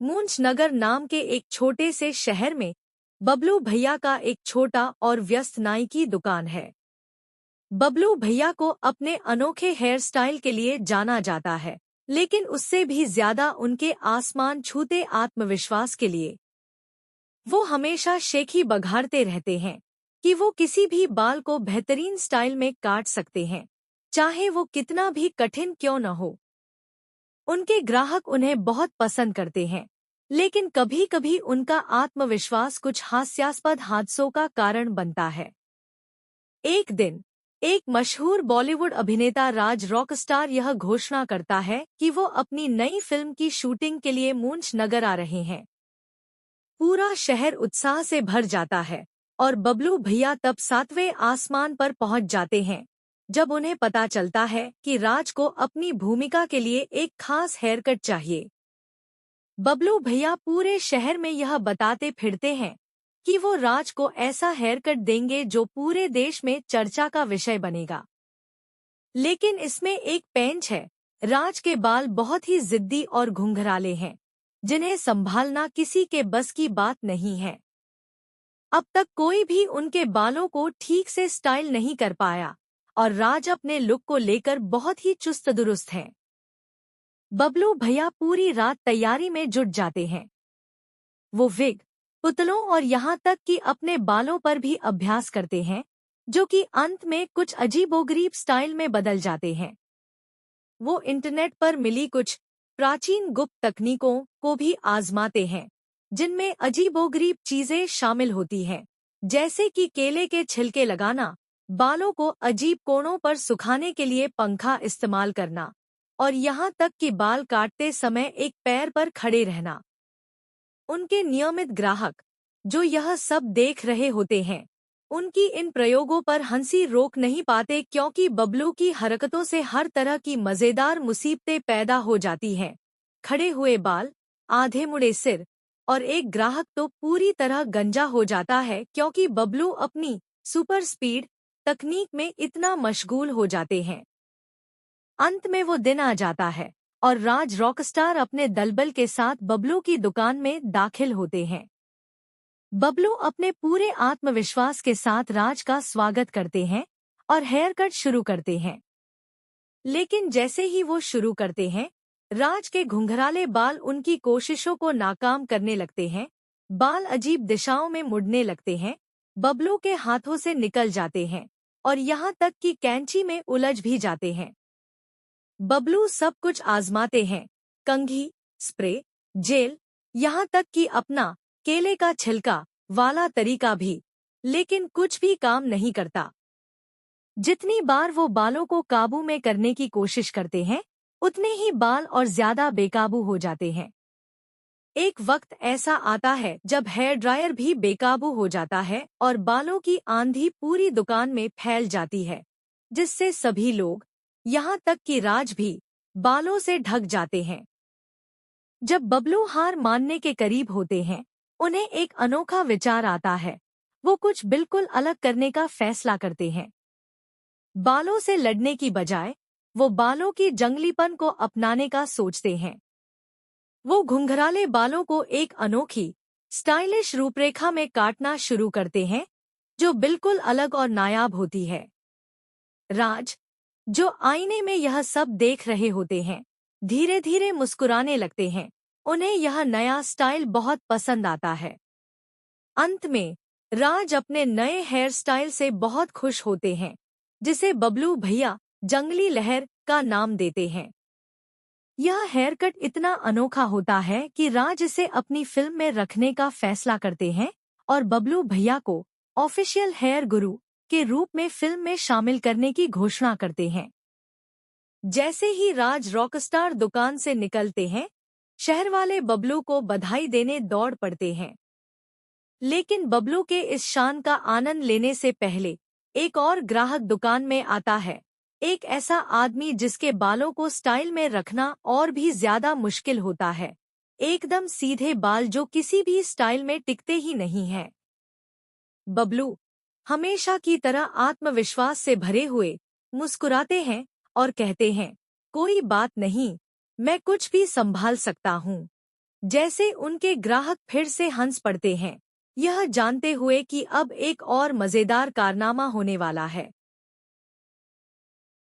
मूंछ नगर नाम के एक छोटे से शहर में बबलू भैया का एक छोटा और व्यस्त नाई की दुकान है। बबलू भैया को अपने अनोखे हेयर स्टाइल के लिए जाना जाता है, लेकिन उससे भी ज्यादा उनके आसमान छूते आत्मविश्वास के लिए। वो हमेशा शेखी बघाड़ते रहते हैं कि वो किसी भी बाल को बेहतरीन स्टाइल में काट सकते हैं, चाहे वो कितना भी कठिन क्यों न हो। उनके ग्राहक उन्हें बहुत पसंद करते हैं, लेकिन कभी-कभी उनका आत्मविश्वास कुछ हास्यास्पद हादसों का कारण बनता है। एक दिन एक मशहूर बॉलीवुड अभिनेता राज रॉकस्टार यह घोषणा करता है कि वो अपनी नई फिल्म की शूटिंग के लिए मूंछ नगर आ रहे हैं। पूरा शहर उत्साह से भर जाता है और बबलू भैया तब 7वें आसमान पर पहुंच जाते हैं जब उन्हें पता चलता है कि राज को अपनी भूमिका के लिए एक खास हेयर कट चाहिए। बबलू भैया पूरे शहर में यह बताते फिरते हैं कि वो राज को ऐसा हेयर कट देंगे जो पूरे देश में चर्चा का विषय बनेगा। लेकिन इसमें एक पेंच है। राज के बाल बहुत ही जिद्दी और घुंघराले हैं, जिन्हें संभालना किसी के बस की बात नहीं है। अब तक कोई भी उनके बालों को ठीक से स्टाइल नहीं कर पाया और राज अपने लुक को लेकर बहुत ही चुस्त दुरुस्त हैं। बबलू भैया पूरी रात तैयारी में जुट जाते हैं। वो विग, पुतलों और यहाँ तक कि अपने बालों पर भी अभ्यास करते हैं, जो कि अंत में कुछ अजीबोगरीब स्टाइल में बदल जाते हैं। वो इंटरनेट पर मिली कुछ प्राचीन गुप्त तकनीकों को भी आजमाते हैं, जिनमें अजीबोगरीब चीजें शामिल होती हैं, जैसे कि केले के छिलके लगाना, बालों को अजीब कोणों पर सुखाने के लिए पंखा इस्तेमाल करना और यहाँ तक कि बाल काटते समय एक पैर पर खड़े रहना। उनके नियमित ग्राहक, जो यह सब देख रहे होते हैं, उनकी इन प्रयोगों पर हंसी रोक नहीं पाते क्योंकि बबलू की हरकतों से हर तरह की मजेदार मुसीबतें पैदा हो जाती हैं। खड़े हुए बाल, आधे मुड़े सिर और एक ग्राहक तो पूरी तरह गंजा हो जाता है क्योंकि बबलू अपनी सुपर स्पीड तकनीक में इतना मशगूल हो जाते हैं। अंत में वो दिन आ जाता है और राज रॉकस्टार अपने दलबल के साथ बबलू की दुकान में दाखिल होते हैं। बबलू अपने पूरे आत्मविश्वास के साथ राज का स्वागत करते हैं और हेयर कट शुरू करते हैं। लेकिन जैसे ही वो शुरू करते हैं, राज के घुंघराले बाल उनकी कोशिशों को नाकाम करने लगते हैं। बाल अजीब दिशाओं में मुड़ने लगते हैं, बबलू के हाथों से निकल जाते हैं और यहाँ तक कि कैंची में उलझ भी जाते हैं। बबलू सब कुछ आजमाते हैं, कंघी, स्प्रे, जेल, यहाँ तक कि अपना केले का छिलका वाला तरीका भी, लेकिन कुछ भी काम नहीं करता। जितनी बार वो बालों को काबू में करने की कोशिश करते हैं, उतने ही बाल और ज्यादा बेकाबू हो जाते हैं। एक वक्त ऐसा आता है जब हेयर ड्रायर भी बेकाबू हो जाता है और बालों की आंधी पूरी दुकान में फैल जाती है, जिससे सभी लोग, यहाँ तक कि राज भी, बालों से ढक जाते हैं। जब बबलू हार मानने के करीब होते हैं, उन्हें एक अनोखा विचार आता है। वो कुछ बिल्कुल अलग करने का फैसला करते हैं। बालों से लड़ने की बजाय वो बालों की जंगलीपन को अपनाने का सोचते हैं। वो घुंघराले बालों को एक अनोखी, स्टाइलिश रूपरेखा में काटना शुरू करते हैं, जो बिल्कुल अलग और नायाब होती है। राज, जो आईने में यह सब देख रहे होते हैं, धीरे धीरे मुस्कुराने लगते हैं। उन्हें यह नया स्टाइल बहुत पसंद आता है। अंत में राज अपने नए हेयर स्टाइल से बहुत खुश होते हैं, जिसे बबलू भैया जंगली लहर का नाम देते हैं। यह हेयर कट इतना अनोखा होता है कि राज इसे अपनी फिल्म में रखने का फैसला करते हैं और बबलू भैया को ऑफिशियल हेयर गुरु के रूप में फिल्म में शामिल करने की घोषणा करते हैं। जैसे ही राज रॉकस्टार दुकान से निकलते हैं, शहर वाले बबलू को बधाई देने दौड़ पड़ते हैं। लेकिन बबलू के इस शान का आनंद लेने से पहले एक और ग्राहक दुकान में आता है। एक ऐसा आदमी जिसके बालों को स्टाइल में रखना और भी ज्यादा मुश्किल होता है। एकदम सीधे बाल जो किसी भी स्टाइल में टिकते ही नहीं हैं। बबलू, हमेशा की तरह आत्मविश्वास से भरे हुए, मुस्कुराते हैं और कहते हैं, कोई बात नहीं, मैं कुछ भी संभाल सकता हूँ। जैसे उनके ग्राहक फिर से हंस पड़ते हैं, यह जानते हुए कि अब एक और मजेदार कारनामा होने वाला है।